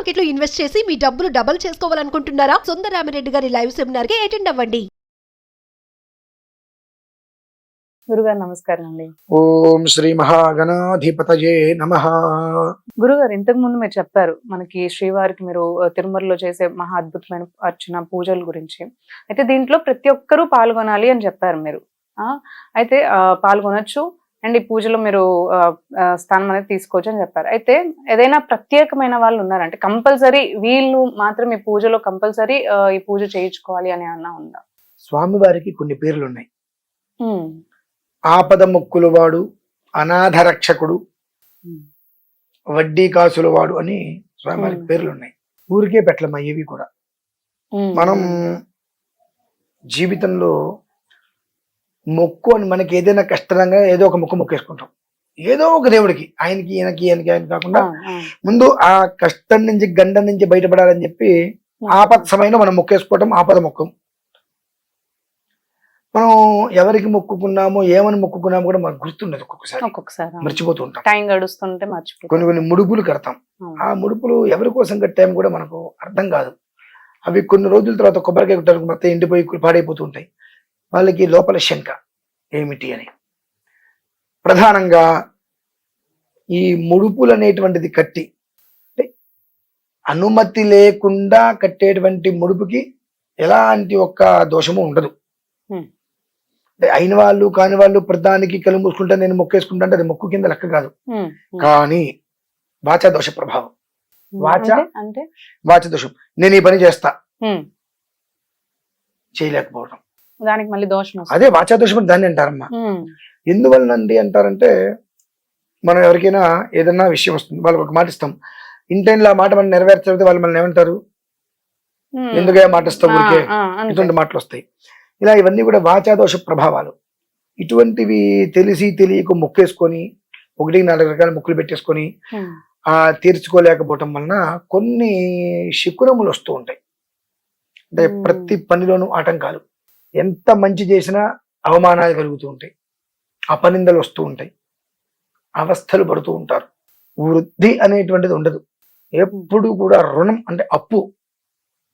Market లో invest చేసి మీ డబ్బులు డబుల్ చేసుకోవాలనుకుంటున్నారా? సుందరరామిరెడ్డి గారి లైవ్ సెమినార్ కి అటెండ్ అవ్వండి. గురుగారు నమస్కారం అండి. ఓం శ్రీ మహాగణాధిపతయే నమః. గురుగారు ఇంతకు ముందు మీరు చెప్పారు మనకి శ్రీవారికి మీరు తిరుమలలో చేసే మహా అద్భుతమైన అర్చన పూజల గురించి. అయితే దీంట్లో ప్రతి ఒక్కరూ పాల్గొనాలి అని చెప్పారు మీరు. అయితే పాల్గొనొచ్చు అండ్ ఈ పూజలో మీరు స్థానం అనేది తీసుకోవచ్చు అని చెప్పారు. అయితే ఏదైనా ప్రత్యేకమైన వాళ్ళు ఉన్నారంటే కంపల్సరీ వీళ్ళు మాత్రం ఈ పూజలో కంపల్సరీ ఈ పూజ చేయించుకోవాలి అని అన్నా ఉందా? స్వామివారికి కొన్ని పేర్లు ఉన్నాయి. ఆపద మొక్కులు వాడు, అనాథ రక్షకుడు, వడ్డీ కాసుల వాడు అని స్వామివారికి పేర్లు ఉన్నాయి. ఊరికే పెట్టలమ్మా ఇవి కూడా. మనం జీవితంలో మొక్కు అని మనకి ఏదైనా కష్టంగా ఏదో ఒక మొక్కు మొక్కేసుకుంటాం. ఏదో ఒక దేవుడికి, ఆయనకి ఈయనకి ఆయన కాకుండా ముందు ఆ కష్టం నుంచి గండం నుంచి బయటపడాలని చెప్పి ఆపద సమయంలో మనం మొక్కేసుకోవటం ఆపద మొక్కం. మనం ఎవరికి మొక్కుకున్నామో ఏమని మొక్కుకున్నామో కూడా మనకు గుర్తుండదు. ఒక్కొక్కసారి మర్చిపోతూ ఉంటాం. టైం గడుస్తుంటే కొన్ని ముడుపులు కడతాం. ఆ ముడుపులు ఎవరి కోసం కట్టాము కూడా మనకు అర్థం కాదు. అవి కొన్ని రోజుల తర్వాత కొబ్బరికాయ కొట్టడానికి మొత్తం ఎండిపోయి పాడైపోతూ ఉంటాయి. వాళ్ళకి లోపల శంక ఏమిటి అని. ప్రధానంగా ఈ ముడుపులు అనేటువంటిది కట్టి అంటే అనుమతి లేకుండా కట్టేటువంటి ముడుపుకి ఎలాంటి ఒక్క దోషము ఉండదు. అయిన వాళ్ళు కాని వాళ్ళు ప్రధానికి కళ్ళు మూసుకుంటా నేను మొక్కేసుకుంటా అంటే అది మొక్కు కింద లెక్క కాదు. కానీ వాచా దోష ప్రభావం. వాచ దోషం. నేను ఈ పని చేస్తా చేయలేకపోవడం, దానికి మళ్ళీ దోషం. అదే వాచా దోషం అని దాన్ని అంటారమ్మా. ఎందువలనండి అంటారంటే మనం ఎవరికైనా ఏదన్నా విషయం వస్తుంది, వాళ్ళకి ఒక మాట ఇస్తాం. ఇంటైన్లో ఆ మాట మనం నెరవేర్చకపోతే వాళ్ళు మనల్ని ఏమంటారు? ఎందుకే మాట ఇస్తాం ఊరికే, ఇటువంటి మాటలు వస్తాయి. ఇలా ఇవన్నీ కూడా వాచాదోష ప్రభావాలు. ఇటువంటివి తెలిసి తెలియక మొక్కేసుకొని 1-4 రకాల మొక్కులు పెట్టేసుకొని తీర్చుకోలేకపోవటం వలన కొన్ని శకునములు వస్తూ ఉంటాయి. అంటే ప్రతి పనిలోనూ ఆటంకాలు. ఎంత మంచి చేసినా అవమానాలు కలుగుతూ ఉంటాయి, అపనిందలు వస్తూ ఉంటాయి, అవస్థలు పడుతూ ఉంటారు. వృద్ధి అనేటువంటిది ఉండదు. ఎప్పుడు కూడా రుణం అంటే అప్పు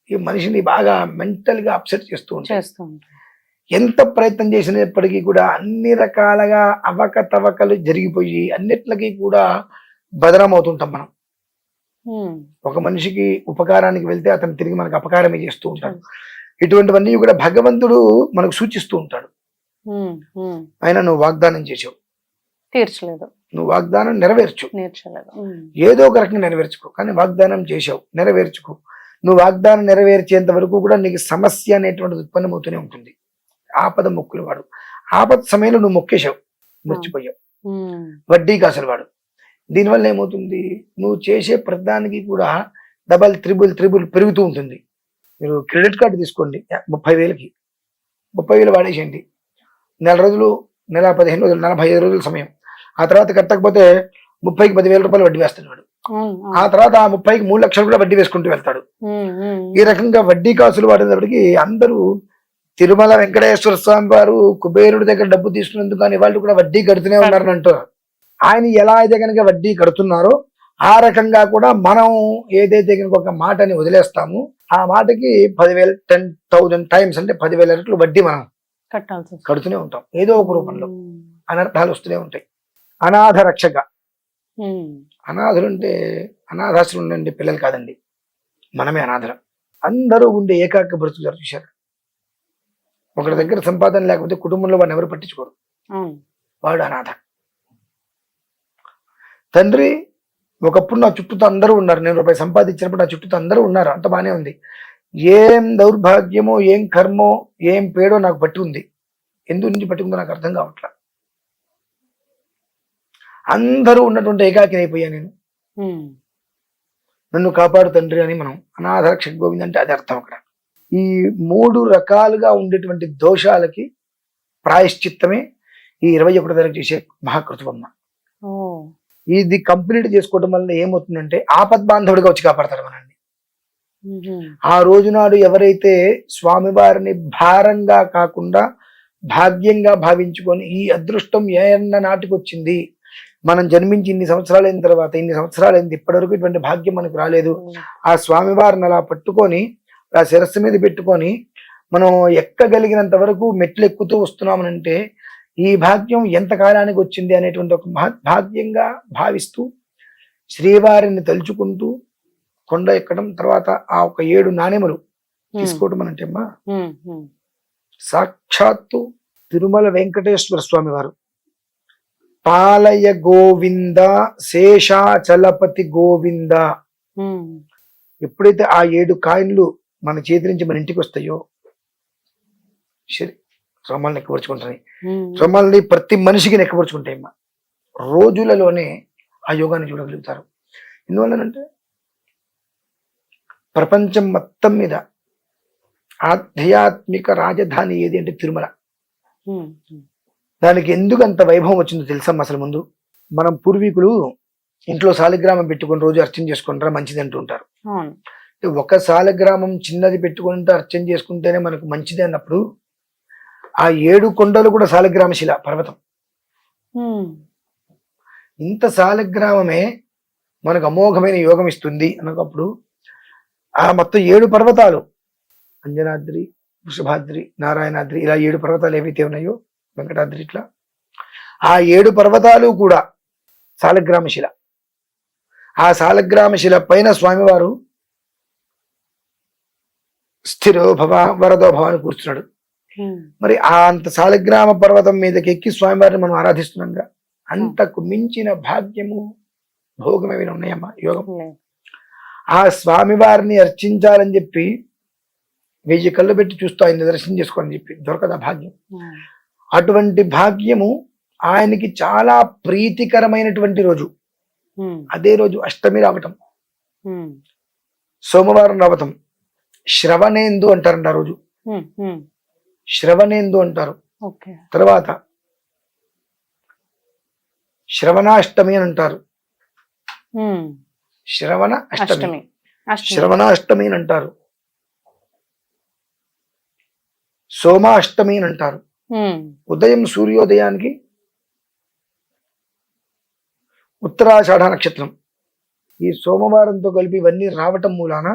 ఈ మనిషిని బాగా మెంటల్ గా అప్సెట్ చేస్తూ ఉంటాయి. ఎంత ప్రయత్నం చేసినప్పటికీ కూడా అన్ని రకాలుగా అవకతవకలు జరిగిపోయి అన్నిట్లకి కూడా బదనం అవుతుంటాం మనం. ఒక మనిషికి ఉపకారానికి వెళ్తే అతను తిరిగి మనకు అపకారమే చేస్తూ ఉంటాడు. ఇటువంటివన్నీ కూడా భగవంతుడు మనకు సూచిస్తూ ఉంటాడు. ఆయన నువ్వు వాగ్దానం చేసావు, తీర్చలేదు, నువ్వు వాగ్దానం నెరవేర్చు, ఏదో ఒక రకంగా నెరవేర్చుకో, కానీ వాగ్దానం చేసావు నెరవేర్చుకో. నువ్వు వాగ్దానం నెరవేర్చేంత వరకు కూడా నీకు సమస్య అనేటువంటిది ఉత్పన్నమవుతూనే ఉంటుంది. ఆపద మొక్కులు వాడు. ఆపద సమయంలో నువ్వు మొక్కేశావు, మర్చిపోయావు. వడ్డీ కాసులు వాడు. దీనివల్ల ఏమవుతుంది? నువ్వు చేసే ప్రతిదానికి కూడా డబల్ త్రిబుల్ పెరుగుతూ ఉంటుంది. మీరు క్రెడిట్ కార్డు తీసుకోండి, 30,000కి 30,000 వాడేసేయండి. 4 రోజులు, నెల 15 రోజులు, 45 రోజుల సమయం. ఆ తర్వాత కట్టకపోతే 30కి 10,000 రూపాయలు వడ్డీ వేస్తాడు వాడు. ఆ తర్వాత ఆ 30కి 3 లక్షలు కూడా వడ్డీ వేసుకుంటూ వెళ్తాడు. ఈ రకంగా వడ్డీ కాసులు వాడేటప్పటికి అందరూ తిరుమల వెంకటేశ్వర స్వామి వారు కుబేరుడి దగ్గర డబ్బు తీసుకున్నందుకు కానీ వాళ్ళు కూడా వడ్డీ కడుతూనే ఉన్నారని అంటారు. ఆయన ఎలా అయితే కనుక వడ్డీ కడుతున్నారో ఆ రకంగా కూడా మనం ఏదైతే కనుక ఒక మాటని వదిలేస్తామో ఆ మాటకి 10,000 10,000 టైమ్స్ అంటే 10,000 రెట్లు వడ్డీ మనం కడుతూనే ఉంటాం. ఏదో ఒక రూపంలో అనర్థాలు వస్తూనే ఉంటాయి. అనాథ రక్షక. అనాథులు అంటే అనాథాశ్రమం ఉండే పిల్లలు కాదండి, మనమే అనాథరం. అందరూ ఉండే ఏకాగ్ర బ్రతుకులు చూశారు. ఒకరి దగ్గర సంపాదన లేకపోతే కుటుంబంలో వాడిని ఎవరు పట్టించుకోరు, వాడు అనాథ. తండ్రి ఒకప్పుడు నా చుట్టూతో అందరూ ఉన్నారు, నేను రూపాయి సంపాదించినప్పుడు నా చుట్టూతో అందరూ ఉన్నారు, అంత బానే ఉంది. ఏం దౌర్భాగ్యమో ఏం కర్మో ఏం పేడో నాకు పట్టి ఉంది, ఎందుకు నుంచి పట్టి ఉందో నాకు అర్థం కావట్లా. అందరూ ఉన్నటువంటి ఏకాకిని అయిపోయా నేను, నన్ను కాపాడు తండ్రి అని మనం అనాథ రక్షక గోవింద అంటే అది అర్థం. అక్కడ ఈ 3 రకాలుగా ఉండేటువంటి దోషాలకి ప్రాయశ్చిత్తమే ఈ 21వ తారీఖు చేసే మహాకృతవమ్మ. ఇది కంప్లీట్ చేసుకోవడం వల్ల ఏమవుతుందంటే ఆపద్బాంధవుడిగా వచ్చి కాపాడతాడు మనల్ని. ఆ రోజు నాడు ఎవరైతే స్వామివారిని భారంగా కాకుండా భాగ్యంగా భావించుకొని ఈ అదృష్టం ఏన్న నాటికి వచ్చింది, మనం జన్మించి ఇన్ని సంవత్సరాలు అయిన తర్వాత ఇన్ని సంవత్సరాలు అయింది, ఇప్పటివరకు ఇటువంటి భాగ్యం మనకు రాలేదు. ఆ స్వామివారిని అలా పట్టుకొని ఆ శిరస్సు మీద పెట్టుకొని మనం ఎక్కగలిగినంత వరకు మెట్లు ఎక్కుతూ వస్తున్నామనంటే ఈ భాగ్యం ఎంత కాలానికి వచ్చింది అనేటువంటి ఒక భాగ్యంగా భావిస్తూ శ్రీవారిని తలుచుకుంటూ కొండ ఎక్కడం, తర్వాత ఆ ఒక 7 నాణెములు తీసుకోవడం అంటే అమ్మా సాక్షాత్తు తిరుమల వెంకటేశ్వర స్వామి వారు పాలయ గోవింద శేషాచలపతి గోవింద. ఎప్పుడైతే ఆ 7 కాయిన్లు మన చేతి నుంచి మన ఇంటికి వస్తాయో శ్రమల్ని నెక్కపరుచుకుంటాయి. శ్రమల్ని ప్రతి మనిషికి నెక్కపరుచుకుంటాయమ్మా. రోజులలోనే ఆ యోగాన్ని చూడగలుగుతారు. ఎందువల్లనంటే ప్రపంచం మొత్తం మీద ఆధ్యాత్మిక రాజధాని ఏది అంటే తిరుమల. దానికి ఎందుకు అంత వైభవం వచ్చిందో తెలుసమ్మా. అసలు ముందు మనం పూర్వీకులు ఇంట్లో శాలిగ్రామం పెట్టుకొని రోజు అర్చన చేసుకుంటారా మంచిది అంటూ ఉంటారు. ఒక శాలిగ్రామం చిన్నది పెట్టుకుంటే అర్చన చేసుకుంటేనే మనకు మంచిది అన్నప్పుడు ఆ 7 కొండలు కూడా శాలిగ్రామ శిల పర్వతం. ఇంత శాలిగ్రామమే మనకు అమోఘమైన యోగం ఇస్తుంది అన్నప్పుడు ఆ మొత్తం 7 పర్వతాలు అంజనాద్రి, వృషభాద్రి, నారాయణాద్రి ఇలా 7 పర్వతాలు ఏవైతే ఉన్నాయో వెంకటాద్రి ఇట్లా ఆ 7 పర్వతాలు కూడా శాలిగ్రామ శిల. ఆ శాలిగ్రామ శిల పైన స్వామివారు స్థిరో భవ వరదో భవ అని కూర్చున్నాడు. మరి ఆ అంత శాలిగ్రామ పర్వతం మీదకి ఎక్కి స్వామివారిని మనం ఆరాధిస్తున్నాంగా. అంతకు మించిన భాగ్యము భోగం ఏమైనా ఉన్నాయమ్మా యోగం. ఆ స్వామివారిని అర్చించాలని చెప్పి 1000 కళ్ళు పెట్టి చూస్తూ ఆయన దర్శనం చేసుకోవాలని చెప్పి దొరకదు ఆ భాగ్యం. అటువంటి భాగ్యము ఆయనకి చాలా ప్రీతికరమైనటువంటి రోజు. అదే రోజు అష్టమి రావటం, సోమవారం రావటం, శ్రవణేందు అంటారంట ఆ రోజు. శ్రవణేందు అంటారు. తర్వాత శ్రవణాష్టమి అని అంటారు. శ్రవణ అష్టమి, శ్రవణాష్టమి అని అంటారు. సోమాష్టమి అని అంటారు. ఉదయం సూర్యోదయానికి ఉత్తరాషాఢ నక్షత్రం ఈ సోమవారంతో కలిపి ఇవన్నీ రావటం మూలాన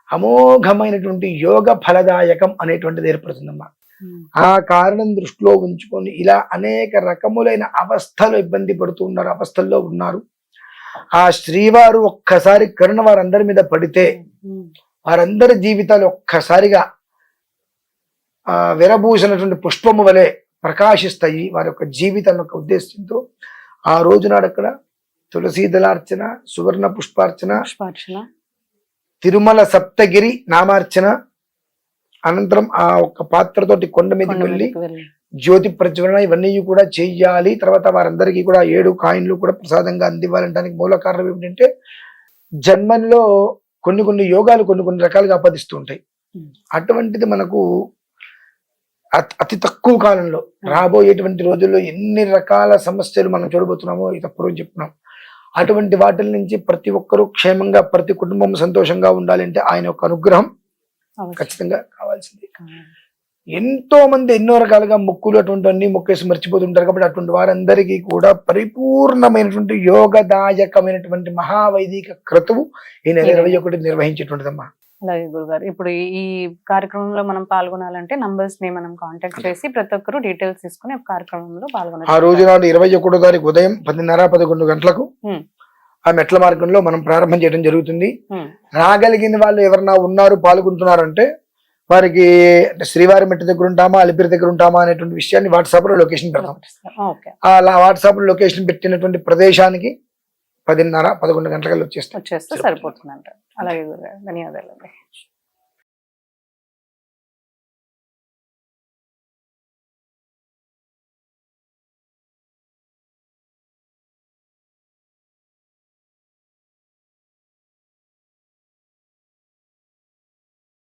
అమోఘమైనటువంటి యోగ ఫలదాయకం అనేటువంటిది ఏర్పడుతుందమ్మా. ఆ కారణం దృష్టిలో ఉంచుకొని ఇలా అనేక రకములైన అవస్థలు ఇబ్బంది పడుతూ ఉన్నారు, అవస్థల్లో ఉన్నారు. ఆ శ్రీవారు ఒక్కసారి కరుణ వారందరి మీద పడితే వారందరి జీవితాలు ఒక్కసారిగా విరబూసినటువంటి పుష్పము వలె ప్రకాశిస్తాయి. వారి యొక్క జీవితం యొక్క ఉద్దేశంతో ఆ రోజు నాడు అక్కడ తులసీదళార్చన, సువర్ణ పుష్పార్చన, తిరుమల సప్తగిరి నామార్చన, అనంతరం ఆ ఒక్క పాత్రతోటి కొండ మీదకి వెళ్ళి జ్యోతి ప్రజ్వలన ఇవన్నీ కూడా చెయ్యాలి. తర్వాత వారందరికీ కూడా 7 కాయిన్లు కూడా ప్రసాదంగా అందివ్వాలంటానికి మూల కారణం ఏమిటంటే జన్మంలో కొన్ని యోగాలు కొన్ని రకాలుగా ఆపాదిస్తూ ఉంటాయి. అటువంటిది మనకు అతి తక్కువ కాలంలో రాబోయేటువంటి రోజుల్లో ఎన్ని రకాల సమస్యలు మనం చూడబోతున్నామో ఇది పూర్వం చెప్తున్నాం. అటువంటి వాటి నుంచి ప్రతి ఒక్కరూ క్షేమంగా, ప్రతి కుటుంబం సంతోషంగా ఉండాలంటే ఆయన యొక్క అనుగ్రహం ఖచ్చితంగా కావాల్సింది. ఎంతో మంది ఎన్నో రకాలుగా మొక్కులు అటువంటివన్నీ మొక్కేసి మర్చిపోతుంటారు. కాబట్టి అటువంటి వారందరికీ కూడా పరిపూర్ణమైనటువంటి యోగదాయకమైనటువంటి మహావైదిక క్రతువు ఈ నెల 21 నిర్వహించేటువంటిదమ్మా. అలాగే గురుగారు, ఇప్పుడు ఈ కార్యక్రమంలో మనం పాల్గొనాలంటే నంబర్స్ ని మనం కాంటాక్ట్ చేసి ప్రతి ఒక్కరు డీటెయిల్స్ తీసుకుని కార్యక్రమంలో పాల్గొనాలి. ఆ రోజు నాడు 21వ తారీఖు ఉదయం 10:30-11 గంటలకు ఆ మెట్ల మార్గంలో మనం ప్రారంభం చేయడం జరుగుతుంది. రాగలిగిన వాళ్ళు ఎవరన్నా ఉన్నారు పాల్గొంటున్నారంటే వారికి శ్రీవారి మెట్టు దగ్గర ఉంటామా, అలిపిరి దగ్గర ఉంటామా అనేటువంటి విషయాన్ని వాట్సాప్ లో లొకేషన్ పెడతాం. అలా వాట్సాప్ లో లొకేషన్ పెట్టినటువంటి ప్రదేశానికి 10:30-11 గంటల వచ్చేస్తే సరిపోతుంది అంటారు. అలాగే గురుగారు, ధన్యవాదాలు.